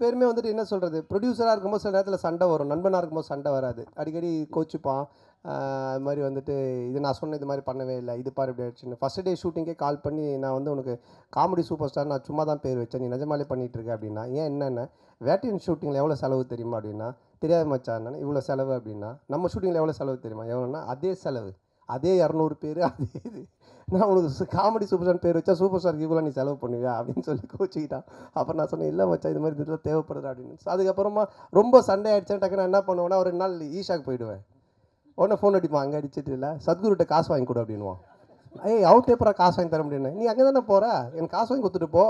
பேருமே வந்துட்டு என்ன சொல்கிறது, ப்ரொடியூசராக இருக்கும்போது சில நேரத்தில் சண்டை வரும், நண்பனாக இருக்கும்போது சண்டை வராது. அடிக்கடி கோச்சிப்பான். அது மாதிரி வந்துட்டு இது நான் சொன்ன இது மாதிரி பண்ணவே இல்லை, இது பாரு இப்படி ஆயிடுச்சுன்னு. ஃபஸ்ட் டே ஷூட்டிங்கே கால் பண்ணி நான் வந்து உனக்கு காமெடி சூப்பர் ஸ்டார் நான் சும்மா தான் பேர் வச்சேன், நீ நிஜமாலே பண்ணிகிட்டு இருக்க அப்படின்னா. ஏன் என்னென்ன வேட்டையன் ஷூட்டிங்கில் எவ்வளோ செலவு தெரியுமா அப்படின்னா, தெரியாத மச்சான் இவ்வளோ செலவு அப்படின்னா. நம்ம ஷூட்டிங்கில் எவ்வளோ செலவு தெரியுமா, எவ்வளோன்னா அதே செலவு, அதே 200 பேர், அதே இது. நான் உனக்கு காமெடி சூப்பர் ஸ்டார் பேர் வச்சா சூப்பர் ஸ்டாருக்கு இவ்வளோ நீ செலவு பண்ணுவியா அப்படின்னு சொல்லி கோச்சிக்கிட்டான். அப்புறம் நான் சொன்னேன், இல்லை மச்சான் இது மாதிரி இதில் தேவைப்படுது அப்படின்னு. ஸோ அதுக்கப்புறமா ரொம்ப சண்டை ஆகிடுச்சேன். டக்குன்னு என்ன பண்ணுவேன்னா, ஒரு நாள் ஈஷாக்கு போயிடுவேன். உடனே ஃபோன் அடிப்பான், அங்கே அடிச்சிட்டு இல்லை சத்குருட்ட காசு வாங்கி கொடு அப்படின்வான். ஏய் அவர்கிட்ட எப்போ காசு வாங்கி தர முடியும்னு, நீ அங்கே தானே போகிற, எனக்கு காசு வாங்கி கொடுத்துட்டு போ,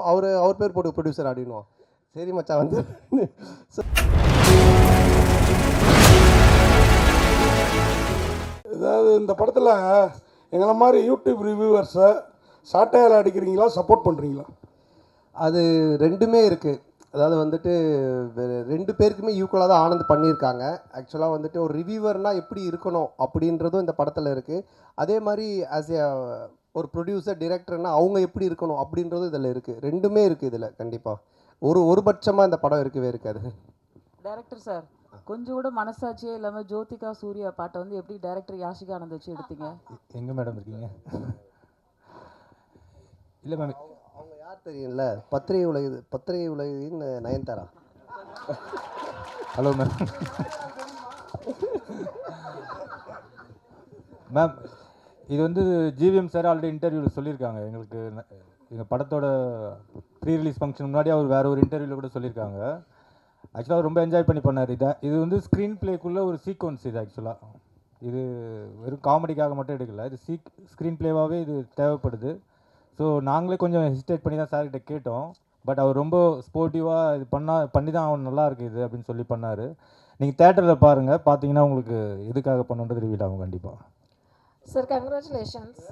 அவர் பேர் போட்டு ப்ரொடியூசர் அப்படின்வான். சரி மச்சான் வந்து. அதாவது இந்த படத்தில் எங்களை மாதிரி யூடியூப் ரிவ்யூவர்ஸை சாட்டையால் அடிக்கிறீங்களா, சப்போர்ட் பண்ணுறீங்களா? அது ரெண்டுமே இருக்குது. அதாவது வந்துட்டு 2 பேருக்குமே ஈக்குவலாக தான் ஆனந்த் பண்ணியிருக்காங்க. ஆக்சுவலாக வந்துட்டு ஒரு ரிவ்யூவர்னால் எப்படி இருக்கணும் அப்படின்றதும் இந்த படத்தில் இருக்குது. அதே மாதிரி ஆஸ் எ ஒரு ப்ரொடியூசர் டிரெக்டர்னால் அவங்க எப்படி இருக்கணும் அப்படின்றதும் இதில் இருக்குது. ரெண்டுமே இருக்குது இதில். கண்டிப்பாக ஒரு பட்சமாக இந்த படம் இருக்கவே இருக்காது. டைரக்டர் சார், கொஞ்சம் கூட மனசாட்சியே இல்லாமல் ஜோதிகா சூர்யா பாட்டை வந்து எப்படி டைரக்டர் யாஷிகா ஆனந்த் வச்சு எடுத்தீங்க? எங்கே மேடம் இருக்கீங்க? இல்லை மேம், அவங்க யார் தெரியும்ல, பத்திரிகை உலகின் நயன்தாரா. Hello ma'am. மேம் இது வந்து ஜிவிஎம் சார் ஆல்ரெடி இன்டர்வியூவில் சொல்லியிருக்காங்க. எங்களுக்கு எங்கள் படத்தோட ப்ரீ ரிலீஸ் ஃபங்க்ஷன் முன்னாடி அவர் வேறு ஒரு இன்டர்வியூவில் கூட சொல்லியிருக்காங்க. ஆக்சுவலாக ரொம்ப என்ஜாய் பண்ணி பண்ணார். இது வந்து ஸ்க்ரீன் பிளேக்குள்ளே ஒரு சீக்வன்ஸ். இது ஆக்சுவலாக இது வெறும் காமெடிக்காக மட்டும் எடுக்கல, இது ஸ்க்ரீன் பிளேவாகவே இது தேவைப்படுது. ஸோ நாங்களே கொஞ்சம் ஹெசிடேட் பண்ணி தான் சார்கிட்ட கேட்டோம். பட் அவர் ரொம்ப ஸ்போர்ட்டிவாக இது பண்ணி தான் அவன் நல்லா இருக்குது இது அப்படின்னு சொல்லி பண்ணார். நீங்கள் தேட்டரில் பாருங்கள், பார்த்தீங்கன்னா உங்களுக்கு எதுக்காக பண்ணுன்றது ரிவீல் ஆகும் கண்டிப்பாக. Sir congratulations.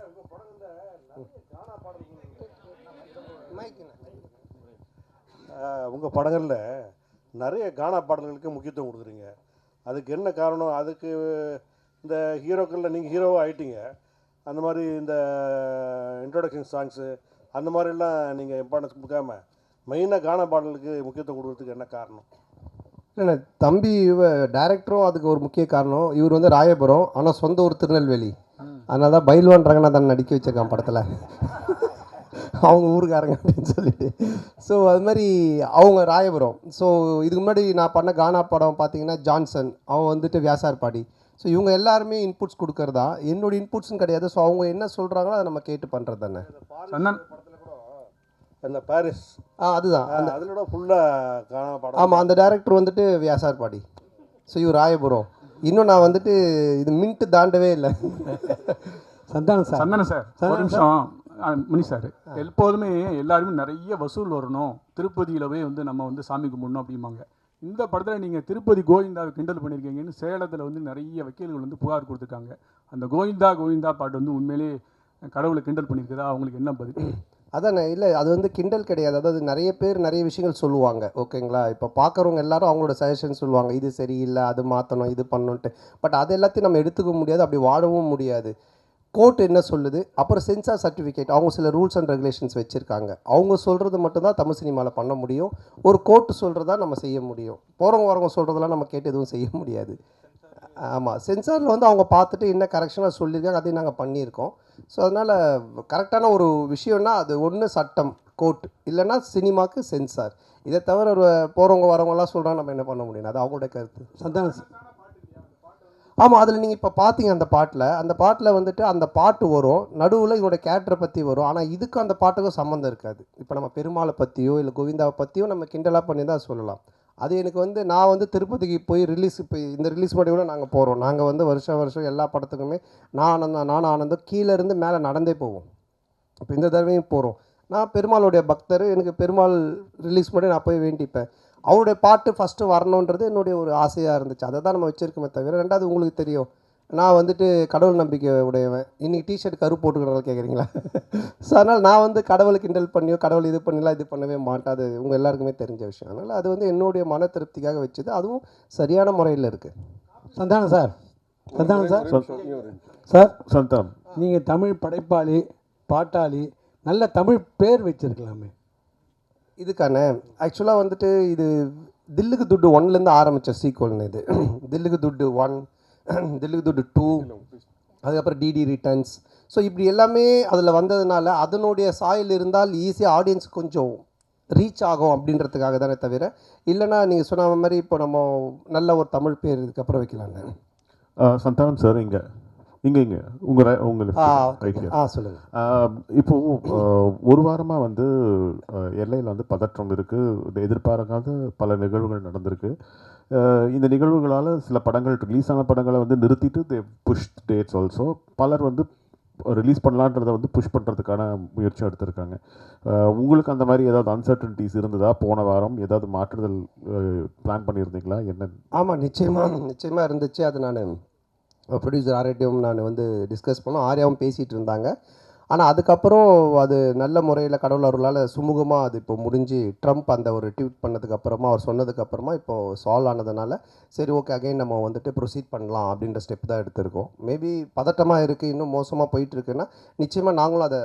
உங்கள் படங்களில் நிறைய கானா பாடல்களுக்கு முக்கியத்துவம் கொடுக்குறீங்க. அதுக்கு என்ன காரணம்? அதுக்கு இந்த ஹீரோக்களில் நீங்கள் ஹீரோவாக ஆகிட்டீங்க, அந்த மாதிரி இந்த இன்ட்ரோடக்ஷன் சாங்ஸு அந்த மாதிரிலாம் நீங்கள் இம்பார்ட்டன்ஸ் கொடுக்காம மெயினாக கானா பாடலுக்கு முக்கியத்துவம் கொடுக்குறதுக்கு என்ன காரணம்? இல்லை தம்பி டைரக்டரும் அதுக்கு ஒரு முக்கிய காரணம். இவர் வந்து ராயபுரம், ஆனால் சொந்த ஊர் திருநெல்வேலி. அதனால தான் பைல்வான் ரங்கநாதன் நடிக்க வச்சிருக்கான் படத்தில், அவங்க ஊருக்காரங்க அப்படின்னு சொல்லிட்டு. ஸோ அது மாதிரி அவங்க ராயபுரம். ஸோ இதுக்கு முன்னாடி நான் பண்ண கானா படம் பார்த்தீங்கன்னா ஜான்சன், அவன் வந்துட்டு வியாசார்பாடி. ஸோ இவங்க எல்லாருமே இன்புட்ஸ் கொடுக்கறதா, என்னோட இன்புட்ஸும் கிடையாது. ஸோ அவங்க என்ன சொல்கிறாங்களோ அதை நம்ம கேட்டு பண்ணுறது தானே. அந்த பாரிஸ் அதுதான் அதிலோட ஃபுல்லாக கானா படம். ஆமாம், அந்த டைரக்டர் வந்துட்டு வியாசார்பாடி. ஸோ இவர் ராயபுரம். இன்னும் நான் வந்துட்டு இது மின்ட்டு தாண்டவே இல்லை. சந்தானம் சார் ஒரு நிமிஷம். மணி சார், எப்போதுமே எல்லாருமே நிறைய வசூல் வரணும், திருப்பதியிலவே வந்து நம்ம வந்து சாமி கும்பிடணும் அப்படிம்பாங்க. இந்த படத்தில் நீங்கள் திருப்பதி கோவிந்தாவை கிண்டல் பண்ணியிருக்கீங்கன்னு சேலத்தில் வந்து நிறைய வக்கீல்கள் வந்து புகார் கொடுத்துருக்காங்க. அந்த கோவிந்தா பாட்டு வந்து உண்மையிலே கடவுளை கிண்டல் பண்ணியிருக்குதா? அவங்களுக்கு என்ன பதில்? அதானே, இல்லை அது வந்து கிண்டல் கிடையாது. அதாவது நிறைய பேர் நிறைய விஷயங்கள் சொல்லுவாங்க, ஓகேங்களா. இப்போ பார்க்குறவங்க எல்லாரும் அவங்களோட சஜஷன் சொல்லுவாங்க, இது சரியில்லை, அது மாற்றணும், இது பண்ணணுன்ட்டு. பட் அது எல்லாத்தையும் நம்ம எடுத்துக்க முடியாது, அப்படி வாழவும் முடியாது. கோர்ட் என்ன சொல்லுது, அப்புறம் சென்சார் சர்டிஃபிகேட், அவங்க சில ரூல்ஸ் அண்ட் ரெகுலேஷன்ஸ் வச்சுருக்காங்க. அவங்க சொல்கிறது மட்டும்தான் தமிழ் சினிமாவில் பண்ண முடியும். ஒரு கோர்ட்டு சொல்கிறதா நம்ம செய்ய முடியும். போகிறவங்க வரவங்க சொல்கிறதெல்லாம் நம்ம கேட்டு எதுவும் செய்ய முடியாது. ஆமாம், சென்சாரில் வந்து அவங்க பார்த்துட்டு என்ன கரெக்ஷனாக சொல்லியிருக்காங்க, அதையும் நாங்கள் பண்ணியிருக்கோம். ஸோ அதனால் கரெக்டான ஒரு விஷயம்னா அது ஒன்று சட்டம் கோர்ட், இல்லைன்னா சினிமாவுக்கு சென்சார். இதை தவிர ஒரு போகிறவங்க வரவங்கலாம் சொல்கிறாங்க, நம்ம என்ன பண்ண முடியும், அது அவங்களோட கருத்து. சந்தானம். ஆமாம், அதில் நீங்கள் இப்போ பார்த்தீங்க அந்த பாட்டில் வந்துட்டு அந்த பாட்டு வரும், நடுவில் இவனோட கேரக்டரை பற்றி வரும். ஆனால் இதுக்கும் அந்த பாட்டுக்கும் சம்மந்தம் இருக்காது. இப்போ நம்ம பெருமாளை பற்றியோ இல்லை கோவிந்தாவை பற்றியோ நம்ம கிண்டலாக பண்ணி தான் சொல்லலாம். அது எனக்கு வந்து நான் வந்து திருப்பதிக்கு போய் இப்போ இந்த ரிலீஸ் பண்ணி கூட நாங்கள் போகிறோம். நாங்கள் வந்து வருஷம் எல்லா படத்துக்குமே நானும் ஆனந்தும் கீழே இருந்து மேலே நடந்தே போவோம். இப்போ இந்த தடவையும் போகிறோம். நான் பெருமாளுடைய பக்தர், எனக்கு பெருமாள் ரிலீஸ் பண்ணி நான் போய் வேண்டிப்பேன். அவருடைய பாட்டு ஃபஸ்ட்டு வரணுன்றது என்னுடைய ஒரு ஆசையாக இருந்துச்சு. அதை தான் நம்ம வச்சுருக்கோமே தவிர. ரெண்டாவது உங்களுக்கு தெரியும், நான் வந்துட்டு கடவுள் நம்பிக்கை உடையவன். இன்றைக்கி டிஷர்ட் கருப்பு போட்டுக்கிறதால கேட்குறீங்களா? ஸோ அதனால் நான் வந்து கடவுளுக்கு கிண்டல் பண்ணியோ கடவுள் இது பண்ணலாம் இது பண்ணவே மாட்டேன். அது உங்கள் எல்லாருக்குமே தெரிஞ்ச விஷயம். அதனால் அது வந்து என்னுடைய மன திருப்திக்காக வச்சது, அதுவும் சரியான முறையில் இருக்குது. சந்தானம் சார் நீங்கள் தமிழ் படைப்பாளி, பாட்டாளி, நல்ல தமிழ் பேர் வச்சுருக்கலாமே. இதுக்கான ஆக்சுவலாக வந்துட்டு இது தில்லுக்கு துட்டு ஒன்லேருந்து ஆரம்பித்த சீக்வல்னு இது தில்லுக்கு துட்டு 1 தில்லுக்கு துட்டு 2 அதுக்கப்புறம் டிடி ரிட்டர்ன்ஸ். ஸோ இப்படி எல்லாமே அதில் வந்ததுனால அதனுடைய சாயல் இருந்தால் ஈஸியாக ஆடியன்ஸ் கொஞ்சம் ரீச் ஆகும் அப்படின்றதுக்காக தானே தவிர, இல்லைனா நீங்கள் சொன்ன மாதிரி இப்போ நம்ம நல்ல ஒரு தமிழ் பேர் இதுக்கப்புறம் வைக்கலான்னு. சந்தானம் சார், இங்கே சொல்லுங்கள். இப்போது ஒரு வாரமாக வந்து எல்லையில் வந்து பதற்றம் இருக்குது, எதிர்பாராத பல நிகழ்வுகள் நடந்திருக்கு. இந்த நிகழ்வுகளால் சில படங்கள் ரிலீஸ் ஆன படங்களை வந்து நிறுத்திட்டு தே புஷ் டேட்ஸ் ஆல்சோ. பலர் வந்து ரிலீஸ் பண்ணலான்றதை வந்து புஷ் பண்ணுறதுக்கான முயற்சியும் எடுத்திருக்காங்க. உங்களுக்கு அந்த மாதிரி ஏதாவது அன்சர்டனிட்டிஸ் இருந்ததா? போன வாரம் ஏதாவது மாற்றுதல் பிளான் பண்ணியிருந்தீங்களா? என்ன? ஆமாம், நிச்சயமாக இருந்துச்சு. அது நான் ப்ரொடியூசர் ஆர்யாட்டையும் நான் வந்து டிஸ்கஸ் பண்ணோம், ஆர்யாவும் பேசிகிட்டு இருந்தாங்க. ஆனால் அதுக்கப்புறம் அது நல்ல முறையில் கடவுள் அருளால் சுமூகமாக அது இப்போ முடிஞ்சு, ட்ரம்ப் அந்த ஒரு ட்வீட் பண்ணதுக்கப்புறமா அவர் சொன்னதுக்கப்புறமா இப்போது சால்வ் ஆனதுனால சரி ஓகே அகைன் நம்ம வந்துட்டு ப்ரொசீட் பண்ணலாம் அப்படின்ற ஸ்டெப் தான் எடுத்திருக்கோம். மேபி பதட்டமாக இருக்குது, இன்னும் மோசமாக போயிட்டுருக்குன்னா நிச்சயமாக நாங்களும் அதை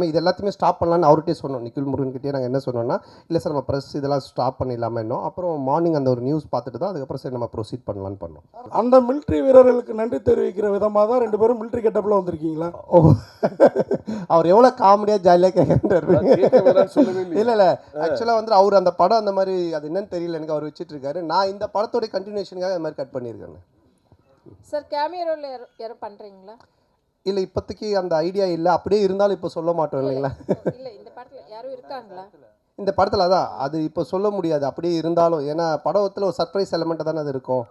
இது எல்லாத்தையுமே ஸ்டாப் பண்ணலான்னு அவர்கிட்டே சொன்னோம். நிக்கில் முருகன்கிட்டே நாங்கள் என்ன சொன்னோன்னா, இல்லை சார் நம்ம ப்ரெஸ் இதெல்லாம் ஸ்டாப் பண்ணிடலாமல் இன்னும். அப்புறம் மார்னிங் அந்த ஒரு நியூஸ் பார்த்துட்டு தான் அதுக்கப்புறம் சரி நம்ம ப்ரொசீட் பண்ணலான்னு பண்ணோம். அந்த மிலிட்ரி வீரர்களுக்கு நன்றி தெரிவிக்கிற விதமாக தான் 2 பேரும் மிலிட்ரி கெட்டப்பில் வந்திருக்கீங்களா? ஓ, அவர் எவ்வளோ காமெடியாக ஜாலியாக கேட்குறாரு. இல்லை ஆக்சுவலாக வந்து அவர் அந்த படம் அந்த மாதிரி அது என்னன்னு தெரியல எனக்கு, அவர் வச்சுட்டு இருக்காரு. நான் இந்த படத்தோட கண்டினியூஷனுக்காக அந்த மாதிரி கட் பண்ணியிருக்கேன். சார் கேமியோ ரோல் யாரும் பண்ணுறீங்களா? இல்லை இப்போதைக்கு அந்த ஐடியா இல்லை, அப்படியே இருந்தாலும் இப்போ சொல்ல மாட்டோம் இல்லைங்களா? இல்லை இந்த படத்தில் யாரும் இருக்காங்களா? இந்த படத்தில் அதான் அது இப்போ சொல்ல முடியாது அப்படியே இருந்தாலும், ஏன்னா படத்தில் ஒரு சர்ப்ரைஸ் எலமெண்ட்டாக தானே அது இருக்கும்.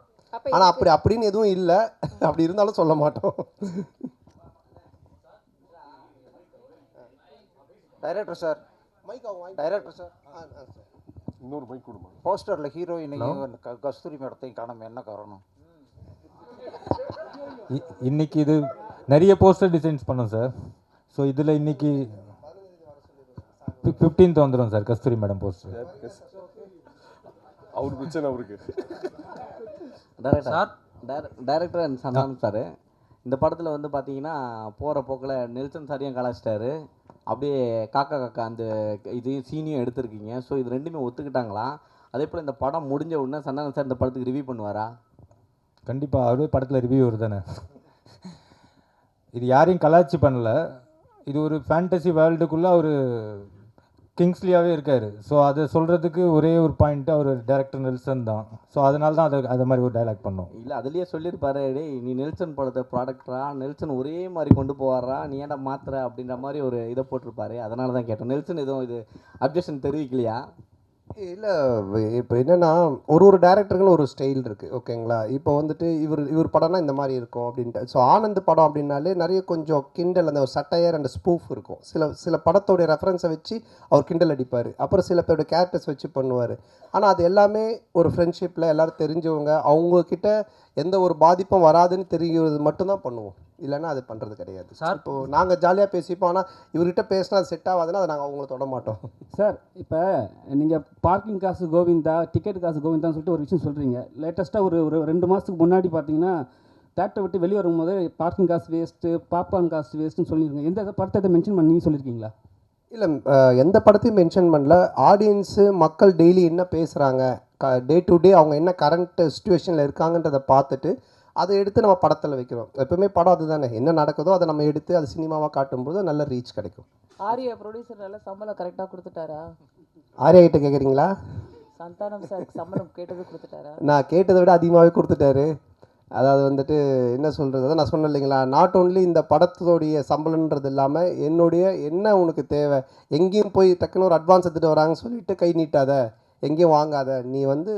ஆனால் அப்படின்னு எதுவும் இல்லை, அப்படி இருந்தாலும் சொல்ல மாட்டோம். டைரக்டர் சார், இன்னொரு மைக் கொடுமா. போஸ்டரில் ஹீரோயினையும் கஸ்தூரி மேடத்தையும் காணாம என்ன காரணம்? இன்னைக்கு இது நிறைய போஸ்டர் டிசைன்ஸ் பண்ணோம் சார். ஸோ இதில் இன்னைக்கு 15th வந்துடும் சார் கஸ்தூரி மேடம் போஸ்டர். அவர் பிரச்சனை அவருக்கு. டைரக்டர் அண்ட் சந்தானம் சார், இந்த படத்தில் வந்து பார்த்தீங்கன்னா போகிற போக்கில் நெல்சன் சாரியும் கலாச்சிட்டாரு, அப்படியே காக்கா காக்கா அந்த இதையும் சீனியும் எடுத்திருக்கீங்க. ஸோ இது ரெண்டுமே ஒத்துக்கிட்டாங்களா? அதே போல் இந்த படம் முடிஞ்ச உடனே சந்தானம் சார் இந்த படத்துக்கு ரிவ்யூ பண்ணுவாரா? கண்டிப்பாக அவரே படத்தில் ரிவ்யூ தானே. இது யாரையும் கலாச்சி பண்ணல, இது ஒரு ஃபேண்டசி வேர்ல்டுக்குள்ளே ஒரு கிங்ஸ்லியாகவே இருக்கார். ஸோ அதை சொல்கிறதுக்கு ஒரே ஒரு பாயிண்ட்டு அவர் டைரக்டர் நெல்சன் தான். ஸோ அதனால தான் அது மாதிரி ஒரு டைலாக் பண்ணோம். இல்லை அதுலேயே சொல்லியிருப்பாரு, டேய் நீ நெல்சன் படத்தை ப்ராடக்டரா, நெல்சன் ஒரே மாதிரி கொண்டு போவாரா, நீ ஏன்டா மாத்துற அப்படின்ற மாதிரி ஒரு இதை போட்டிருப்பாரு. அதனால தான் கேட்டோம். நெல்சன் எதுவும் இது அப்ஜெக்ஷன் தெரிவிக்கலையா? இல்லை இப்போ என்னென்னா ஒரு டேரக்டருக்குன்னு ஒரு ஸ்டைல் இருக்குது ஓகேங்களா. இப்போ வந்துட்டு இவர் படம்னா இந்த மாதிரி இருக்கும் அப்படின்ட்டு. ஸோ ஆனந்த் படம் அப்படின்னாலே நிறைய கொஞ்சம் கிண்டல், அந்த ஒரு சட்டையர் அண்ட் ஸ்பூஃப் இருக்கும். சில படத்தோடைய ரெஃபரன்ஸை வச்சு அவர் கிண்டல் அடிப்பார். அப்புறம் சில பேரோட கேரக்டர்ஸ் வச்சு பண்ணுவார். ஆனால் அது எல்லாமே ஒரு ஃப்ரெண்ட்ஷிப்பில் எல்லோரும் தெரிஞ்சவங்க, அவங்கக்கிட்ட எந்த ஒரு பாதிப்பும் வராதுன்னு தெரிகிறது மட்டும்தான் பண்ணுவோம். இல்லைன்னா அது பண்ணுறது கிடையாது சார். இப்போது நாங்கள் ஜாலியாக பேசிப்போம், ஆனால் இவர்கிட்ட பேசினா அது செட் ஆகாதுன்னா அதை நாங்கள் அவங்கள தொட மாட்டோம் சார். இப்போ நீங்கள் பார்க்கிங் காசு கோவிந்தா, டிக்கெட் காசு கோவிந்தான்னு சொல்லிட்டு ஒரு விஷயம் சொல்கிறீங்க. லேட்டஸ்ட்டாக ஒரு 2 மாதத்துக்கு முன்னாடி பார்த்தீங்கன்னா தேட்டரை விட்டு வெளியே வரும்போது பார்க்கிங் காசு வேஸ்ட்டு, பாப்கார்ன் காசு வேஸ்ட்டுன்னு சொல்லியிருக்கீங்க. எந்த படத்தை மென்ஷன் பண்ணி சொல்லியிருக்கீங்களா? இல்லை எந்த படத்தையும் மென்ஷன் பண்ணல. ஆடியன்ஸு மக்கள் டெய்லி என்ன பேசுகிறாங்க, டே டு டே அவங்க என்ன கரண்ட் சுச்சுவேஷனில் இருக்காங்கன்றதை பார்த்துட்டு அதை எடுத்து நம்ம படத்தில் வைக்கிறோம். எப்பவுமே படம் அதுதானே, என்ன நடக்குதோ அதை நம்ம எடுத்து அது சினிமாவாக காட்டும்போது நல்ல ரீச் கிடைக்கும். ஆர்யா ப்ரொடியூசர் நல்ல சம்பளம் கரெக்டாக கொடுத்துட்டாரா? ஆர்யா கிட்ட கேட்குறீங்களா? சந்தானம் சார் சம்பளம் கேட்டது கொடுத்துட்டாரா? நான் கேட்டதை விட அதிகமாகவே கொடுத்துட்டாரு. அதாவது வந்துட்டு என்ன சொல்கிறது, அதான் நான் சொன்னேன் இல்லைங்களா, நாட் ஓன்லி இந்த படத்தோடைய சம்பளன்றது இல்லாமல் என்னுடைய என்ன உனக்கு தேவை, எங்கேயும் போய் டக்குன்னு ஒரு அட்வான்ஸ் எடுத்துகிட்டு வராங்கன்னு சொல்லிட்டு கை நீட்டாத, எங்கேயும் வாங்காத, நீ வந்து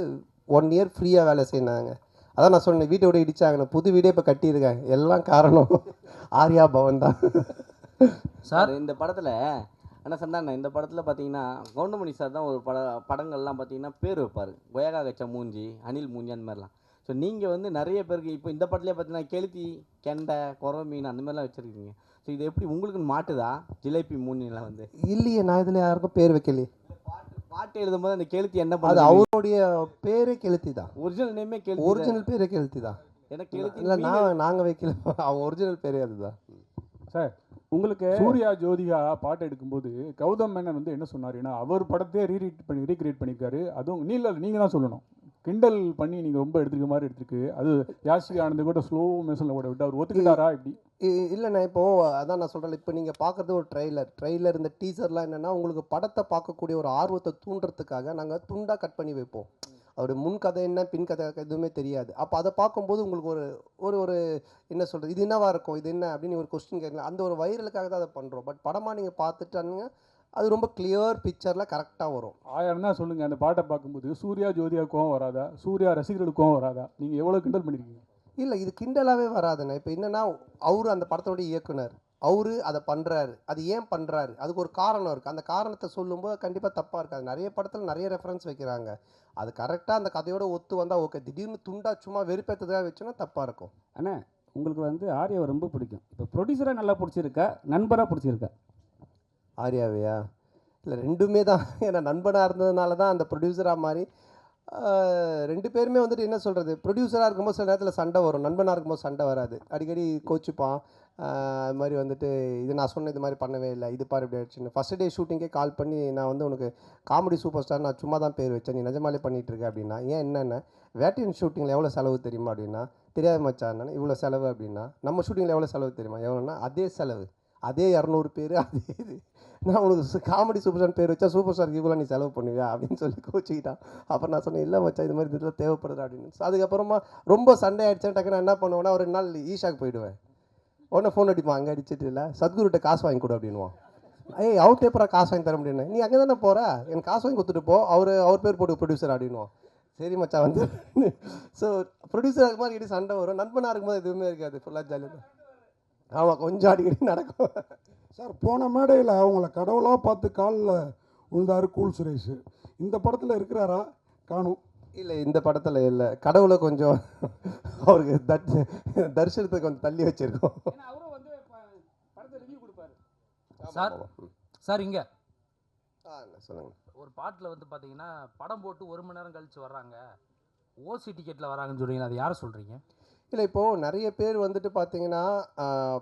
1 year ஃப்ரீயாக வேலை செய்யினாங்க. அதான் நான் சொன்னேன், வீட்டை விட இடிச்சாங்க, புது வீடே இப்போ கட்டியிருக்கேன். எல்லாம் காரணம் ஆர்யா பவன் தான் சார். இந்த படத்தில் ஆனால் சந்தானம், இந்த படத்தில் பார்த்தீங்கன்னா கவுண்டமணி சார் தான் ஒரு படங்கள்லாம் பார்த்தீங்கன்னா பேர் வைப்பார், கொயகா கச்சா மூஞ்சி, அனில் மூஞ்சி அந்த மாதிரிலாம். ஸோ நீங்கள் வந்து நிறைய பேருக்கு இப்போ இந்த படத்துலேயே பார்த்தீங்கன்னா கெளுத்தி, கெண்டை, குறவ மீன் அந்த மாதிரிலாம் வச்சுருக்கீங்க. ஸோ இது எப்படி உங்களுக்கு மாட்டுதா ஜிலேபி மூஞ்சிலாம் வந்து? இல்லையே, நான் இதில் யாருக்கும் பேர் வைக்கலையே. பாட்டு எழுதும்போது அந்த கெளுத்தி என்ன அது பண்ணுது? அவருடைய பேரே கெளுத்தி தான். ஒரிஜினல் நேமே கெளுத்தி. ஒரிஜினல் பேரே கெளுத்தி தான். ஏன்னா கெளுத்தி இல்லை நாங்கள் வைக்கல, அவங்க ஒரிஜினல் பேரே அதுதான் சார். உங்களுக்கு சூர்யா ஜோதிகா பாட்டு எடுக்கும்போது கௌதம் மேனன் வந்து என்ன சொன்னாருன்னா அவர் படத்தையே ரீக்ரியேட் பண்ணியிருக்காரு. அதுவும் நீங்கள் தான் சொல்லணும். கிண்டல் பண்ணி நீங்கள் ரொம்ப எடுத்துருக்க மாதிரி எடுத்துருக்கு. அது யாஷிகா ஆனந்த் கூட ஸ்லோ மோஷனில் கூட விட்டு அவர் ஒத்துக்கிட்டாரா இப்படி? இல்லைண்ணா இப்போது அதான் நான் சொல்கிறேன். இப்போ நீங்கள் பார்க்குறது ஒரு ட்ரெய்லர் இந்த டீசர்லாம் என்னென்னா உங்களுக்கு படத்தை பார்க்கக்கூடிய ஒரு ஆர்வத்தை தூண்டுறதுக்காக நாங்கள் துண்டாக கட் பண்ணி வைப்போம். அவருடைய முன் கதை என்ன பின் கதை எதுவுமே தெரியாது. அப்போ அதை பார்க்கும்போது உங்களுக்கு ஒரு ஒரு என்ன சொல்கிறது, இது என்னவா இருக்கும், இது என்ன அப்படின்னு ஒரு கொஸ்டின் கேட்கலாம். அந்த ஒரு வைரலுக்காக தான் அதை பண்ணுறோம். பட் படமாக நீங்கள் பார்த்துட்டானுங்க அது ரொம்ப கிளியர் பிக்சரில் கரெக்டாக வரும். 1000 தான் சொல்லுங்கள். அந்த பாட்டை பார்க்கும்போது சூர்யா ஜோதிகா கோவம் வராதா? சூர்யா ரசிகர்களுக்கு கோவம் வராதா? நீங்கள் எவ்வளோ கிண்டல் பண்ணியிருக்கீங்க? இல்லை இது கிண்டலாகவே வராதுண்ணே. இப்போ என்னென்னா அவரு அந்த படத்தோட இயக்குனர், அவரு அதை பண்ணுறாரு. அது ஏன் பண்ணுறாரு, அதுக்கு ஒரு காரணம் இருக்குது. அந்த காரணத்தை சொல்லும்போது கண்டிப்பாக தப்பாக இருக்காது. நிறைய படத்தில் நிறைய ரெஃபரன்ஸ் வைக்கிறாங்க. அது கரெக்டாக அந்த கதையோட ஒத்து வந்தால் ஓகே. திடீர்னு துண்டா சும்மா வெறுப்பேற்றதாக வச்சோன்னா தப்பாக இருக்கும். அண்ணா உங்களுக்கு வந்து ஆர்யாவை ரொம்ப பிடிக்கும். இப்போ ப்ரொடியூசராக நல்லா பிடிச்சிருக்கா, நண்பராக பிடிச்சிருக்கா? ஆர்யாவையா? இல்லை ரெண்டுமே தான். ஏன்னா நண்பனாக இருந்ததுனால தான் அந்த ப்ரொடியூசராக மாதிரி 2 பேருமே வந்துட்டு என்ன சொல்கிறது, ப்ரொடியூசராக இருக்கும்போது சில நேரத்தில் சண்டை வரும், நண்பனாக இருக்கும்போது சண்டை வராது. அடிக்கடி கோச்சுப்பான். அது மாதிரி வந்துட்டு இது நான் சொன்ன இது மாதிரி பண்ணவே இல்லை, இது பாரு இப்படி ஆயிடுச்சுன்னு. ஃபஸ்ட் டே ஷூட்டிங்கே கால் பண்ணி நான் வந்து உனக்கு காமெடி சூப்பர் ஸ்டார் நான் சும்மா தான் பேர் வச்சேன், நீ நிஜமாலே பண்ணிகிட்ருக்க அப்படின்னா. ஏன் என்னென்ன வேட்டையன் ஷூட்டிங்கில் எவ்வளோ செலவு தெரியுமா அப்படின்னா, தெரியாத மச்சான் இவ்வளோ செலவு அப்படின்னா. நம்ம ஷூட்டிங்கில் எவ்வளோ செலவு தெரியுமா, எவ்வளோன்னா அதே செலவு, அதே 200 பேர், அதே இது. நான் உனக்கு காமெடி சூப்பர் ஸ்டார் பேர் வச்சா சூப்பர் ஸ்டாருக்கு இவ்வளோ நீ செலவு பண்ணுவியா அப்படின்னு சொல்லி கோச்சிக்கிட்டான். அப்புறம் நான் சொன்னேன் இல்லை மச்சான் இது மாதிரி இதில் தேவைப்படுது அப்படின்னு. ஸோ அதுக்கப்புறமா ரொம்ப சண்டை ஆகிடுச்சேன். டக்குன்னு என்ன பண்ணுவேன்னா ஒரு 2 நாள் ஈஷாக்கு போயிடுவேன். உடனே ஃபோன் அடிப்பான், அங்கே அடிச்சிட்டு இல்லை சத்குருட்ட காசு வாங்கி கொடு அப்படின்வான். அவர்கிட்ட எப்போ காசு வாங்கி தர முடியும்னு, நீ அங்கே தானே போகிற, எனக்கு காசு வாங்கி கொடுத்துட்டு போ, அவர் பேர் போட்டு ப்ரொடியூசர் அப்படின்வான். சரி மச்சான் வந்து. ஸோ ப்ரொடியூசர் இருக்கும் போது அடிக்கடி சண்டை வரும், நண்பனாக இருக்கும்போது எதுவுமே இருக்காது, ஃபுல்லாக ஜாலியாக தான். ஆமாம் கொஞ்சம் அடிக்கடி நடக்கும். சார் போன மேடையில் அவங்கள கடவுளாக பார்த்து காலில் விழுந்தாரு கூல் சுரேஷ். இந்த படத்தில் இருக்கிறாரா? காணும். இல்லை இந்த படத்தில் இல்லை. கடவுளை கொஞ்சம் அவருக்கு தரிசனத்தை கொஞ்சம் தள்ளி வச்சிருக்கோம். சார் இங்கே சொல்லுங்கள். ஒரு பாட்டில் வந்து பார்த்தீங்கன்னா படம் போட்டு 1 மணி நேரம் கழித்து வர்றாங்க, ஓசி டிக்கெட்டில் வராங்கன்னு சொல்கிறீங்க, அது யாரை சொல்கிறீங்க? இல்லை இப்போது நிறைய பேர் வந்துட்டு பார்த்தீங்கன்னா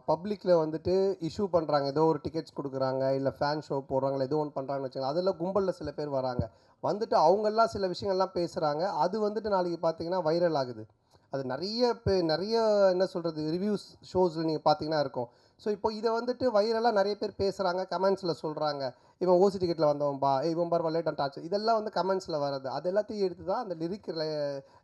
பப்ளிக்கில் வந்துட்டு இஷ்யூ பண்ணுறாங்க, ஏதோ ஒரு டிக்கெட்ஸ் கொடுக்குறாங்க, இல்லை ஃபேன் ஷோ போடுறாங்களா, ஏதோ ஒன்று பண்ணுறாங்கன்னு வச்சுக்கோங்க. அதில் கும்பலில் சில பேர் வராங்க, வந்துட்டு அவங்கெல்லாம் சில விஷயங்கள்லாம் பேசுகிறாங்க. அது வந்துட்டு நாளைக்கு பார்த்தீங்கன்னா வைரல் ஆகுது. அது நிறைய என்ன சொல்கிறது ரிவ்யூஸ் ஷோஸில் நீங்கள் பார்த்தீங்கன்னா இருக்கும். ஸோ இப்போ இதை வந்துட்டு வைரலாக நிறைய பேர் பேசுகிறாங்க, கமெண்ட்ஸில் சொல்கிறாங்க, இவன் ஓசி டிக்கெட்டில் வந்தவன்பா, இவன் பார் லேட் அண்ட் டாச், இதெல்லாம் வந்து கமெண்ட்ஸில் வர்றது. அது எல்லாத்தையும் எடுத்து தான் அந்த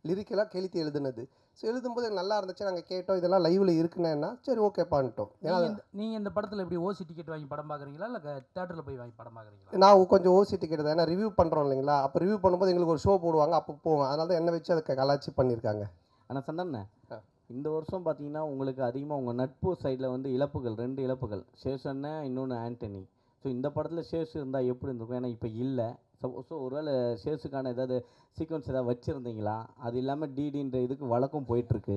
லிரிக்கெல்லாம் கெளுத்தி எழுதுனது. ஸோ எழுதும்போது எனக்கு நல்லா இருந்துச்சு, நாங்கள் கேட்டோம், இதெல்லாம் லைவில் இருக்குன்னா சரி ஓகே பண்ணிட்டோம். ஏன்னா நீங்கள் இந்த படத்தில் எப்படி ஓசி டிக்கெட் வாங்கி படம் பார்க்குறீங்களா இல்லை தேட்டரில் போய் வாங்கி படம் பார்க்குறீங்களா? நான் கொஞ்சம் ஓசி டிக்கெட் தான், ஏன்னா ரிவ்யூ பண்ணுறோம் இல்லைங்களா, அப்போ ரிவ்யூ பண்ணும்போது எங்களுக்கு ஒரு ஷோ போடுவாங்க, அப்போ போவோம். அதனால தான் என்ன வச்சு அதை கலாச்சி பண்ணியிருக்காங்க. ஆனால் சந்தானே இந்த வருஷம் பார்த்தீங்கன்னா உங்களுக்கு அதிகமாக உங்கள் நட்பு சைடில் வந்து இழப்புகள் 2 இழப்புகள், சேஷன்னு இன்னொன்று ஆண்டனி. ஸோ இந்த படத்தில் சேஷு இருந்தால் எப்படி இருந்திருக்கும்? ஏன்னா இப்போ இல்லை. ஸோ ஒருவேளை சேஷுக்கான ஏதாவது சீக்வன்ஸ் ஏதாவது வச்சுருந்தீங்களா? அது இல்லாமல் டிடின்ற இதுக்கு வழக்கம் போயிட்டுருக்கு.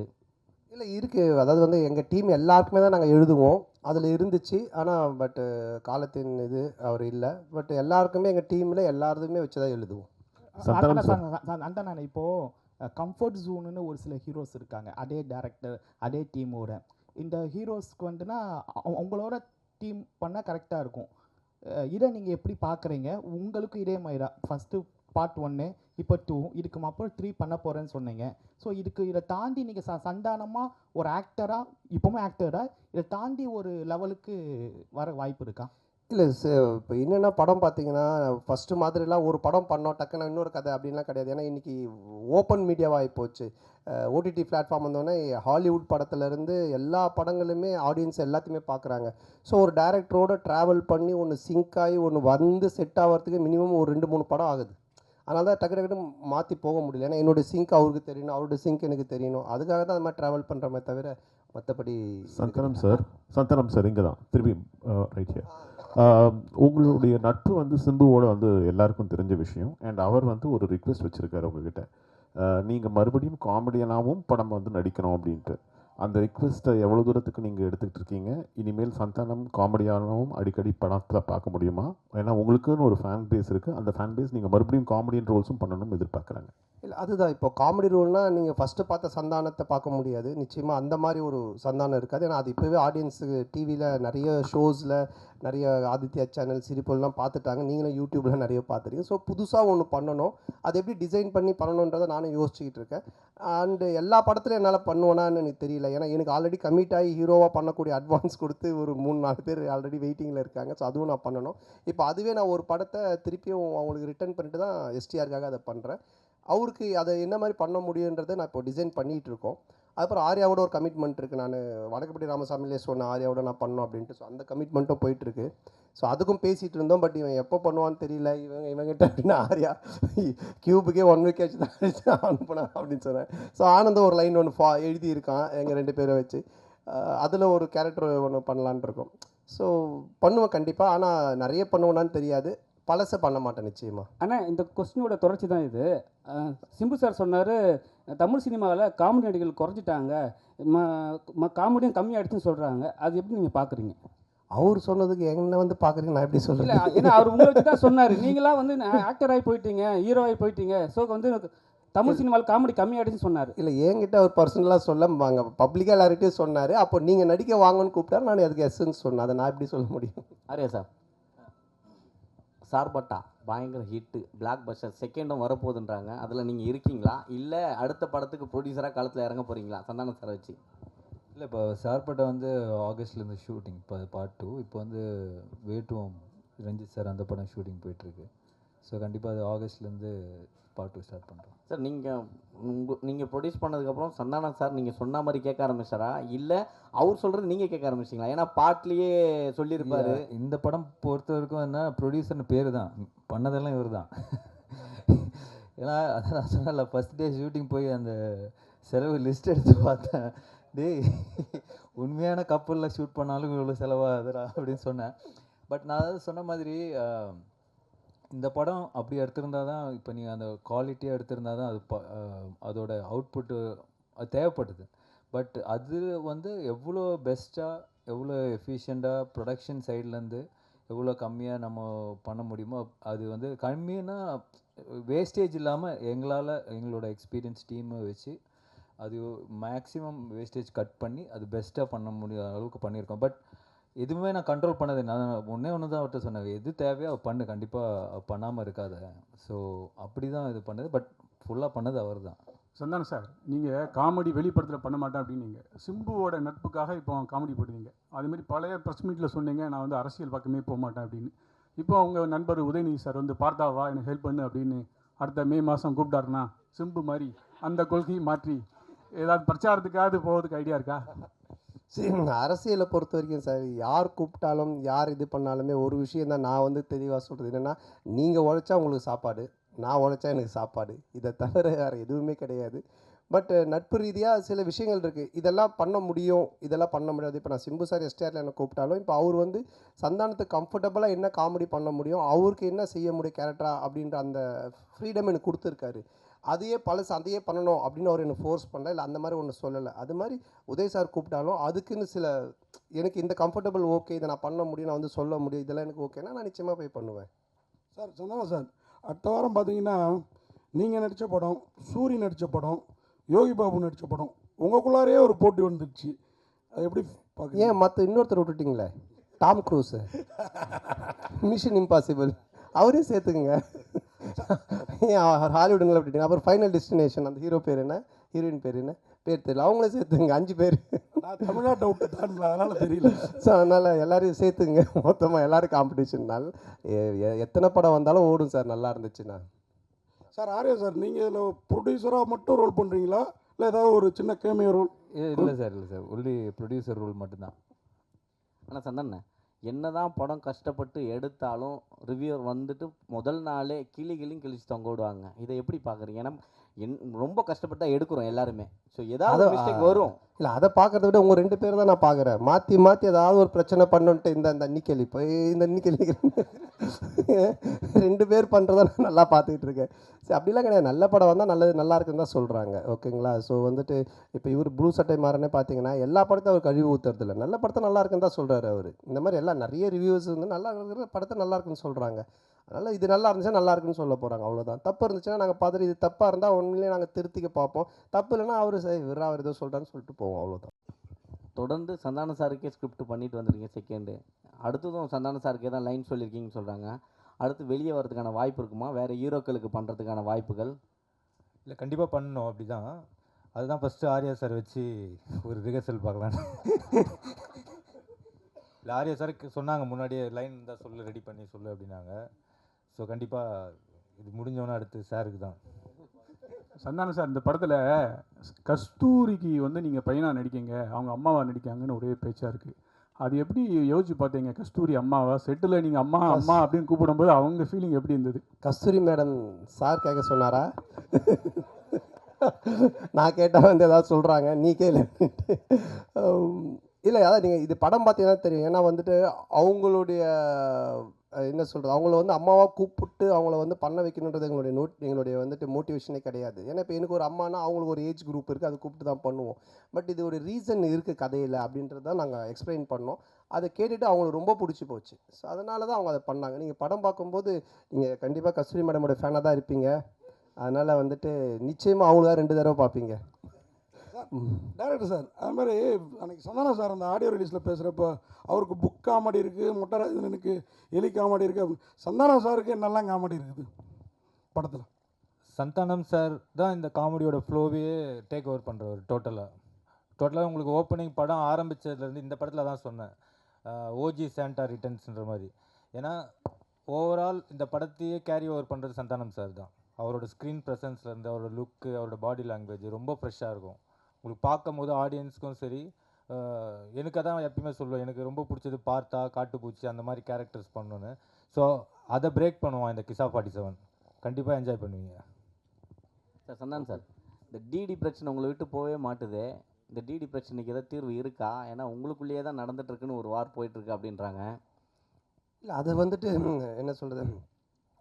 இல்லை இருக்குது. அதாவது வந்து எங்கள் டீம் எல்லாருக்குமே தான் நாங்கள் எழுதுவோம், அதில் இருந்துச்சு. ஆனால் பட்டு காலத்தின் இது அவர் இல்லை. பட் எல்லாருக்குமே எங்கள் டீமில் எல்லாருமே வச்சு தான் எழுதுவோம். அந்த இப்போது கம்ஃபர்ட் ஜோனுன்னு ஒரு சில ஹீரோஸ் இருக்காங்க, அதே டேரக்டர் அதே டீமோட. இந்த ஹீரோஸ்க்கு வந்துன்னா அவங்களோட டீம் பண்ணால் கரெக்டாக இருக்கும். இதை நீங்கள் எப்படி பார்க்குறீங்க? உங்களுக்கு இதே மாதிரி தான் ஃபஸ்ட்டு பார்ட் 1, இப்போ 2, இதுக்கு அப்புறம் 3 பண்ண போகிறேன்னு சொன்னீங்க. ஸோ இதை தாண்டி நீங்கள் சந்தானமாக ஒரு ஆக்டராக, இப்போவும் ஆக்டராக இதை தாண்டி ஒரு லெவலுக்கு வர வாய்ப்பு இருக்கா? இல்லை இப்போ என்னென்னா படம் பார்த்தீங்கன்னா ஃபஸ்ட்டு மாதிரிலாம் ஒரு படம் பண்ணோம் டக்குன்னு இன்னொரு கதை அப்படின்லாம் கிடையாது. ஏன்னா இன்றைக்கி ஓப்பன் மீடியாவாக போச்சு. ஓடிடி பிளாட்ஃபார்ம் வந்தோடனே ஹாலிவுட் படத்துலேருந்து எல்லா படங்களுமே ஆடியன்ஸ் எல்லாத்தையுமே பார்க்குறாங்க. ஸோ ஒரு டைரக்டரோடு ட்ராவல் பண்ணி ஒன்று சிங்க் ஆகி ஒன்று வந்து செட் ஆகிறதுக்கு மினிமம் ஒரு 2-3 படம் ஆகுது. அதனால தான் டக்குன்னு மாற்றி போக முடியல. ஏன்னா என்னோடய சிங்க் அவருக்கு தெரியணும், அவரோட சிங்க் எனக்கு தெரியணும். அதுக்காக தான் அது மாதிரி ட்ராவல் பண்ணுறமே தவிர மற்றபடி. சந்தனம் சார் இங்கே தான் திரும்பி ரைட் ஹியர். உங்களுடைய நட்பு வந்து சிம்புவோட வந்து எல்லாருக்கும் தெரிஞ்ச விஷயம். அண்ட் அவர் வந்து ஒரு ரிக்வெஸ்ட் வச்சுருக்காரு உங்ககிட்ட, நீங்கள் மறுபடியும் காமெடியனாகவும் படம் வந்து நடிக்கணும் அப்படின்ட்டு. அந்த ரிக்வெஸ்ட்டை எவ்வளோ தூரத்துக்கு நீங்கள் எடுத்துக்கிட்டு இருக்கீங்க? இனிமேல் சந்தானம் காமெடியானவும் அடிக்கடி படத்தில் பார்க்க முடியுமா? ஏன்னா உங்களுக்குன்னு ஒரு ஃபேன் பேஸ் இருக்குது, அந்த ஃபேன் பேஸ் நீங்கள் மறுபடியும் காமெடியன் ரோல்ஸும் பண்ணணும்னு எதிர்பார்க்குறாங்க. இல்லை அதுதான் இப்போ காமெடி ரோல்னால் நீங்கள் ஃபஸ்ட்டு பார்த்த சந்தானத்தை பார்க்க முடியாது, நிச்சயமாக அந்த மாதிரி ஒரு சந்தானம் இருக்காது. ஏன்னா அது இப்போவே ஆடியன்ஸுக்கு டிவியில் நிறைய ஷோஸில் நிறைய ஆதித்யா சேனல் சிரிப்பெல்லாம் பார்த்துட்டாங்க, நீங்களும் யூடியூப்பில் நிறைய பார்த்துருக்கீங்க. ஸோ புதுசாக ஒன்று பண்ணணும், அது எப்படி டிசைன் பண்ணி பண்ணணுன்றதை நானும் யோசிச்சுக்கிட்டு இருக்கேன். அண்டு எல்லா படத்துலையும் என்னால் பண்ணுவேனான்னு எனக்கு தெரியல, ஏன்னா எனக்கு ஆல்ரெடி கமிட் ஆகி ஹீரோவாக பண்ணக்கூடிய அட்வான்ஸ் கொடுத்து ஒரு 3-4 பேர் ஆல்ரெடி வெயிட்டிங்கில் இருக்காங்க. ஸோ அதுவும் நான் பண்ணணும். இப்போ அதுவே நான் ஒரு படத்தை திருப்பியும் அவங்களுக்கு ரிட்டர்ன் பண்ணிட்டு தான் எஸ்டிஆருக்காக அதை பண்ணுறேன். அவருக்கு அதை என்ன மாதிரி பண்ண முடியுன்றதை நான் இப்போ டிசைன் பண்ணிகிட்டு இருக்கோம். அதுக்கப்புறம் ஆர்யாவோட ஒரு கமிட்மெண்ட் இருக்குது, நான் வடக்குப்பட்டி ராமசாமிலே சொன்னேன் ஆர்யாவோட நான் பண்ணோம் அப்படின்ட்டு. ஸோ அந்த கமிட்மெண்ட்டும் போயிட்டுருக்கு. ஸோ அதுக்கும் பேசிகிட்டு இருந்தோம், பட் இவன் எப்போ பண்ணுவான்னு தெரியல, இவங்கிட்ட அப்படின்னா ஆர்யா கியூபுக்கே 1 வீக் ஆச்சு தான் அனுப்புனா அப்படின்னு சொன்னேன். ஸோ ஆனந்தம் ஒரு லைன் ஒன்று எழுதியிருக்கான் எங்கள் 2 பேரை வச்சு, அதில் ஒரு கேரக்டர் ஒன்று பண்ணலான் இருக்கோம். ஸோ பண்ணுவேன் கண்டிப்பாக, ஆனால் நிறைய பண்ணுவேனான்னு தெரியாது, பழசை பண்ண மாட்டேன் நிச்சயமாக. ஆனால் இந்த கொஸ்டினோட தொடர்ச்சி தான் இது. சிம்பு சார் சொன்னார் தமிழ் சினிமாவில் காமெடி நடிகர்கள் குறைஞ்சிட்டாங்க, காமெடியும் கம்மியாகிடுச்சுன்னு சொல்கிறாங்க. அது எப்படி நீங்கள் பார்க்குறீங்க? அவர் சொன்னதுக்கு என்ன வந்து பார்க்குறீங்க, நான் எப்படி சொல்கிறேன்? இல்லை, ஏன்னா அவர் உங்களை வச்சு தான் சொன்னார், நீங்களாம் வந்து ஆக்டர் ஆகி போயிட்டீங்க, ஹீரோ ஆகி போயிட்டீங்க, ஸோ வந்து தமிழ் சினிமாவில் காமெடி கம்மியாகிடுச்சுன்னு சொன்னார். இல்லை, என்கிட்ட அவர் பர்சனலாக சொல்ல பப்ளிக்காக எல்லார்கிட்டையும் சொன்னார். அப்போ நீங்கள் நடிக்க வாங்கன்னு கூப்பிட்டாரு, நான் அதுக்கு எஸ்ன்னு சொன்னேன். அதை நான் எப்படி சொல்ல முடியும்? ஆர்யா சார், சார்பட்டா பயங்கர ஹிட்டு, பிளாக் பஸ்டர், செகண்டும் வரப்போகுதுன்றாங்க, அதில் நீங்கள் இருக்கீங்களா, இல்லை அடுத்த படத்துக்கு ப்ரொடியூசராக களத்தில் இறங்க போகிறீங்களா சந்தானம் சார் வச்சு? இல்லை, இப்போ சார்பட்டா வந்து ஆகஸ்ட்லேருந்து ஷூட்டிங், இப்போ பார்ட் 2, இப்போ வந்து வேட்டுவம் ரஞ்சித் சார் அந்த படம் ஷூட்டிங் போயிட்டுருக்கு. ஸோ கண்டிப்பாக அது ஆகஸ்ட்லேருந்து பார்ட் 2 ஸ்டார்ட் பண்ணுறோம். சார், நீங்கள் ப்ரொடியூஸ் பண்ணதுக்கப்புறம் சந்தானம் சார் நீங்கள் சொன்ன மாதிரி கேட்க ஆரம்பிச்சாரா, இல்லை அவர் சொல்கிறது நீங்கள் கேட்க ஆரம்பிச்சிங்களா? ஏன்னா பாட்லேயே சொல்லியிருப்பாரு. இந்த படம் பொறுத்த வரைக்கும் என்ன, ப்ரொடியூசர்னு பேர் தான், பண்ணதெல்லாம் இவர் தான். ஏன்னா அதை நான் சொன்னல, ஃபஸ்ட் டே ஷூட்டிங் போய் அந்த செலவு லிஸ்ட் எடுத்து பார்த்தேன், டேய் உண்மையான கப்பலில் ஷூட் பண்ணாலும் இவ்வளோ செலவாகுதுடா அப்படின்னு சொன்னேன். பட் நான் அதாவது சொன்ன மாதிரி இந்த படம் அப்படி எடுத்திருந்தால் தான், இப்போ நீங்கள் அந்த குவாலிட்டியாக எடுத்திருந்தால் தான் அது அதோட அவுட்புட்டு அது தேவைப்பட்டது. பட் அது வந்து எவ்வளோ பெஸ்ட்டாக, எவ்வளோ எஃபிஷியண்ட்டாக ப்ரொடக்ஷன் சைட்லேருந்து எவ்வளோ கம்மியாக நம்ம பண்ண முடியுமோ, அது வந்து கம்மின்னா வேஸ்டேஜ் இல்லாமல் எங்களால் எங்களோட எக்ஸ்பீரியன்ஸ் டீமை வச்சு அது மேக்ஸிமம் வேஸ்டேஜ் கட் பண்ணி அது பெஸ்ட்டாக பண்ண முடியாத அளவுக்கு பண்ணியிருக்கோம். பட் எதுவுமே நான் கண்ட்ரோல் பண்ணது, நான் ஒன்று தான் அவர்கிட்ட சொன்னேன், எது தேவையோ பண்ணு, கண்டிப்பாக பண்ணாமல் இருக்காத. ஸோ அப்படி தான் இது பண்ணது, பட் ஃபுல்லாக பண்ணது அவர் தான். சந்தானம் சார், நீங்கள் காமெடி வெளிப்படத்தில் பண்ண மாட்டேன் அப்படின்னீங்க, சிம்புவோட நட்புக்காக இப்போ காமெடி போடுவீங்க. அதுமாரி பழைய ப்ரெஸ் மீட்டில் சொன்னீங்க நான் வந்து அரசியல் பக்கமே போக மாட்டேன் அப்படின்னு. இப்போ உங்கள் நண்பர் உதயநிதி சார் வந்து பார்த்தாவா எனக்கு ஹெல்ப் பண்ணு அப்படின்னு அடுத்த மே மாதம் கூப்பிட்டாருன்னா சிம்பு மாதிரி அந்த கொள்கையை மாற்றி ஏதாவது பிரச்சாரத்துக்காவது போகிறதுக்கு ஐடியா இருக்கா? சரி, அரசியலை பொறுத்த வரைக்கும் சார், யார் கூப்பிட்டாலும் யார் இது பண்ணாலுமே ஒரு விஷயம் தான் நான் வந்து தெளிவாக சொல்கிறது என்னென்னா, நீங்கள் உழைச்சா உங்களுக்கு சாப்பாடு, நான் உழைச்சா எனக்கு சாப்பாடு, இதை தவிர வேறு எதுவுமே கிடையாது. பட் நட்பு ரீதியாக சில விஷயங்கள் இருக்குது, இதெல்லாம் பண்ண முடியும், இதெல்லாம் பண்ண முடியாது. இப்போ நான் சிம்பு சார் எஸ்டிஆரில் என்ன கூப்பிட்டாலும் இப்போ அவர் வந்து சந்தானத்துக்கு கம்ஃபர்டபுளாக என்ன காமெடி பண்ண முடியும், அவருக்கு என்ன செய்ய முடியும் கேரக்டரா அப்படின்ற அந்த ஃப்ரீடம் எனக்கு கொடுத்துருக்காரு. அதையே அதையே பண்ணணும் அப்படின்னு அவர் என்னை ஃபோர்ஸ் பண்ணல, இல்லை அந்த மாதிரி ஒன்று சொல்லலை. அது மாதிரி உதய் சார் கூப்பிட்டாலும் அதுக்குன்னு சில எனக்கு இந்த கம்ஃபர்டபுள் ஓகே, இதை நான் பண்ண முடியும், நான் வந்து சொல்ல முடியும், இதெல்லாம் எனக்கு ஓகேனா நான் நிச்சயமாக போய் பண்ணுவேன். சார் சந்தானம் சார், அடுத்த வாரம் பார்த்தீங்கன்னா நீங்கள் நடித்த படம், சூரி நடித்த படம், யோகி பாபு நடித்த படம், உங்களுக்குள்ளாரே ஒரு போட்டி வந்துடுச்சு, அது எப்படி பார்க்க? ஏன் மற்ற இன்னொருத்தர் விட்டுட்டிங்களே, டாம் க்ரூஸு, மிஷன் இம்பாசிபிள் அவரையும் சேர்த்துக்குங்க. ஏன் ஹாலிவுட்டுங்களை விட்டுட்டீங்க? அப்புறம் ஃபைனல் டெஸ்டினேஷன் அந்த ஹீரோ பேர் என்ன, ஹீரோயின் பேர் என்ன, பேர் தெரியல, அவங்களே சேர்த்துங்க. 5 பேர். நான் தமிழ்நாட்டை விட்டு தாண்டல, அதனால் தெரியல. ஸோ அதனால் எல்லாரையும் சேர்த்துங்க, மொத்தமாக எல்லோரும் காம்படிஷன்னால் எத்தனை படம் வந்தாலும் ஓடும் சார், நல்லா இருந்துச்சுன்னா. சார் ஆர்யா சார், நீங்கள் இதில் ப்ரொடியூசராக மட்டும் ரோல் பண்ணுறீங்களா, இல்லை ஏதாவது ஒரு சின்ன கேமியோ ரோல்? இல்லை சார், ஒன்லி ப்ரொடியூசர் ரோல் மட்டும்தான். ஆனால் சந்தானே, என்னதான் படம் கஷ்டப்பட்டு எடுத்தாலும் ரிவ்யூவர் வந்துட்டு முதல் நாளே கிளியும் கிழிச்சு தொங்க விடுவாங்க, இதை எப்படி பார்க்குறீங்க? ஏன்னா ரொம்ப கஷ்டப்பட்டு தான் எடுக்கிறோம் எல்லாருமே, ஸோ ஏதாவது மிஸ்டேக் வரும். இல்லை, அதை பார்க்கறத விட உங்கள் 2 பேர் தான் நான் பார்க்குறேன், மாற்றி ஏதாவது ஒரு பிரச்சனை பண்ணுன்ட்டு இந்த இன்னிக்கேள்வி இப்போ இந்த இன்னிக்கேள்வி 2 பேர் பண்ணுறத நான் நல்லா பார்த்துக்கிட்டு இருக்கேன். சரி, அப்படிலாம் கிடையாது, நல்ல படம் வந்தால் நல்லா இருக்குன்னு தான் சொல்கிறாங்க, ஓகேங்களா? ஸோ வந்துட்டு இப்போ இவர் ப்ளூ சட்டை மாறனே பார்த்தீங்கன்னா எல்லா படத்தையும் அவர் கழிவு ஊற்றுறதில்ல, நல்ல படத்தை நல்லா இருக்குன்னு தான் சொல்கிறாரு அவர். இந்த மாதிரி எல்லாம் நிறைய ரிவ்யூஸ் வந்து நல்லா இருக்கிற படத்தை நல்லா இருக்குன்னு சொல்கிறாங்க. அதனால் இது நல்லா இருந்துச்சுன்னா நல்லா இருக்குன்னு சொல்ல போகிறாங்க, அவ்வளோதான். தப்பு இருந்துச்சுன்னா நாங்கள் பார்த்துட்டு இது தப்பாக இருந்தால் உண்மையிலேயே நாங்கள் திருத்திக்க பார்ப்போம். தப்பு இல்லைன்னா அவர் சரி விட்றா அவர் ஏதோ சொல்கிறான்னு சொல்லிட்டு போவோம், அவ்வளோதான். தொடர்ந்து சந்தான சாருக்கே ஸ்கிரிப்ட் பண்ணிட்டு வந்திருக்கீங்க செகண்டு. அடுத்ததும் சந்தான சாருக்கே தான் லைன் சொல்லியிருக்கீங்கன்னு சொல்கிறாங்க. அடுத்து வெளியே வரதுக்கான வாய்ப்பு இருக்குமா? வேறு ஹீரோக்களுக்கு பண்ணுறதுக்கான வாய்ப்புகள்? இல்லை, கண்டிப்பாக பண்ணணும். அப்படி தான், அதுதான் ஃபஸ்ட்டு ஆர்யா சார் வச்சு ஒரு ரிஹர்சல் பார்க்கலான்னு. இல்லை, ஆர்யா சாருக்கு சொன்னாங்க முன்னாடியே லைன் இருந்தால் சொல்லு, ரெடி பண்ணி சொல்லு அப்படின்னாங்க. ஸோ கண்டிப்பாக இது முடிஞ்சோன்னே அடுத்து சாருக்கு தான். சந்தானம் சார், இந்த படத்தில் கஸ்தூரிக்கு வந்து நீங்கள் பையனாக நடிக்கீங்க, அவங்க அம்மாவா நடிக்காங்கன்னு ஒரே பேச்சாக இருக்குது. அது எப்படி யோசிச்சு பார்த்தீங்க? கஸ்தூரி அம்மாவா? செட்டில் நீங்கள் அம்மா அம்மா அப்படின்னு கூப்பிடும்போது அவங்க ஃபீலிங் எப்படி இருந்தது? கஸ்தூரி மேடம் சார் கேட்க சொன்னாரா? நான் கேட்டால் வந்து ஏதாவது சொல்கிறாங்க, நீ கேளு. இல்லை, அதான் நீங்கள் இது படம் பார்த்தீங்கன்னா தெரியும். ஏன்னா வந்துட்டு அவங்களுடைய என்ன சொல்கிறது, அவங்கள வந்து அம்மாவாக கூப்பிட்டு அவங்கள வந்து பண்ண வைக்கணுன்றது எங்களுடைய வந்துட்டு மோட்டிவேஷனே கிடையாது. ஏன்னா இப்போ எனக்கு ஒரு அம்மானா அவங்களுக்கு ஒரு ஏஜ் குரூப் இருக்குது, அதை கூப்பிட்டு தான் பண்ணுவோம். பட் இது ஒரு ரீசன் இருக்குது கதையில் அப்படின்றது தான் நாங்கள் எக்ஸ்பிளைன் பண்ணோம். அதை கேட்டுட்டு அவங்களுக்கு ரொம்ப பிடிச்சி போச்சு. ஸோ அதனால தான் அவங்க அதை பண்ணாங்க. நீங்கள் படம் பார்க்கும்போது நீங்கள் கண்டிப்பாக கஸ்தூரி மேடமோட ஃபேனாக தான் இருப்பீங்க. அதனால் வந்துட்டு நிச்சயமாக அவங்கள 2 தடவை பார்ப்பீங்க. டேரக்டர் சார், அது மாதிரி அன்றைக்கி சந்தானம் சார் அந்த ஆடியோ ரிலீஸில் பேசுகிறப்ப அவருக்கு புக் காமெடி இருக்குது, முட்டராஜனுக்கு எலி காமெடி இருக்குது அப்படின்னு. சந்தானம் சாருக்கு என்னெல்லாம் காமெடி இருக்குது படத்தில்? சந்தானம் சார் தான் இந்த காமெடியோட ஃப்ளோவே டேக் ஓவர் பண்ணுறவர். டோட்டலாக உங்களுக்கு ஓப்பனிங் படம் ஆரம்பித்ததுலேருந்து இந்த படத்தில் தான் சொன்னேன், ஓஜி சாண்டா ரிட்டர்ன்ஸ்ன்ற மாதிரி. ஏன்னா ஓவரால் இந்த படத்தையே கேரி ஓவர் பண்ணுறது சந்தானம் சார் தான். அவரோட ஸ்க்ரீன் ப்ரெசன்ஸ்லேருந்து அவரோட லுக்கு, அவரோட பாடி லாங்குவேஜ் ரொம்ப ஃப்ரெஷ்ஷாக இருக்கும். உங்களுக்கு பார்க்கும் போது ஆடியன்ஸ்க்கும் சரி, எனக்கு அதான் எப்பயுமே சொல்லுவேன், எனக்கு ரொம்ப பிடிச்சது பார்த்தா காட்டுப்பூச்சி அந்த மாதிரி கேரக்டர்ஸ் பண்ணணுன்னு. ஸோ அதை பிரேக் பண்ணுவான் இந்த கிசா 47. கண்டிப்பாக என்ஜாய் பண்ணுவீங்க. சார் சந்தானம் சார், இந்த டிடி பிரச்சனை உங்களை விட்டு போகவே மாட்டுது. இந்த டிடி பிரச்சனைக்கு ஏதாவது தீர்வு இருக்கா? ஏன்னா உங்களுக்குள்ளேயே தான் நடந்துகிட்ருக்குன்னு ஒரு வார் போயிட்டுருக்கு அப்படின்றாங்க. இல்லை, அது வந்துட்டு என்ன சொல்கிறது,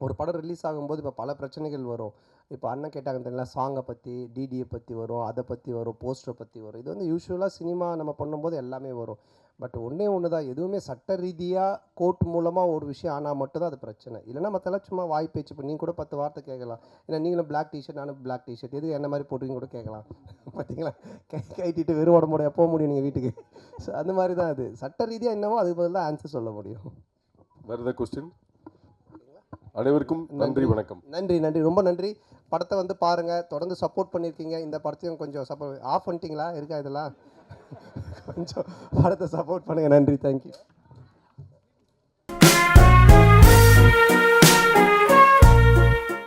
ஒரு படம் ரிலீஸ் ஆகும்போது இப்போ பல பிரச்சனைகள் வரும். இப்போ அண்ணன் கேட்டாங்க தெரியுங்களா, சாங்கை பற்றி, டிடியை பற்றி வரும், அதை பற்றி வரும், போஸ்டரை பற்றி வரும். இது வந்து யூஸ்வலாக சினிமா நம்ம பண்ணும்போது எல்லாமே வரும். பட் ஒன்றே ஒன்று தான், எதுவுமே சட்ட ரீதியாக கோர்ட் மூலமாக ஒரு விஷயம் ஆனால் மட்டும்தான் அது பிரச்சனை. இல்லைனா மற்றெல்லாம் சும்மா வாய் பேச்சு. இப்போ நீங்கள் கூட 10 வார்த்தை கேட்கலாம். ஏன்னா நீங்களும் பிளாக் டிஷர்ட், நானும் பிளாக் டிஷர்ட், எது என்ன மாதிரி போட்டுங்க கூட கேட்கலாம். பார்த்தீங்களா, கைட்டிட்டு வெறும் உடம்போட எப்போ முடியும் நீங்கள் வீட்டுக்கு? ஸோ அந்த மாதிரி தான் அது. சட்ட ரீதியாக என்னவோ அதுக்கு பதிலாக ஆன்சர் சொல்ல முடியும். வேறு கொஸ்டின்? அனைவருக்கும் நன்றி, வணக்கம். நன்றி நன்றி, ரொம்ப நன்றி. படத்தை வந்து பாருங்கள், தொடர்ந்து சப்போர்ட் பண்ணியிருக்கீங்க. இந்த படத்தையும் கொஞ்சம் சப்போர்ட் ஆஃப் பண்ணிட்டீங்களா இருக்கா இதெல்லாம்? கொஞ்சம் படத்தை சப்போர்ட் பண்ணுங்கள். நன்றி, தேங்க்யூ.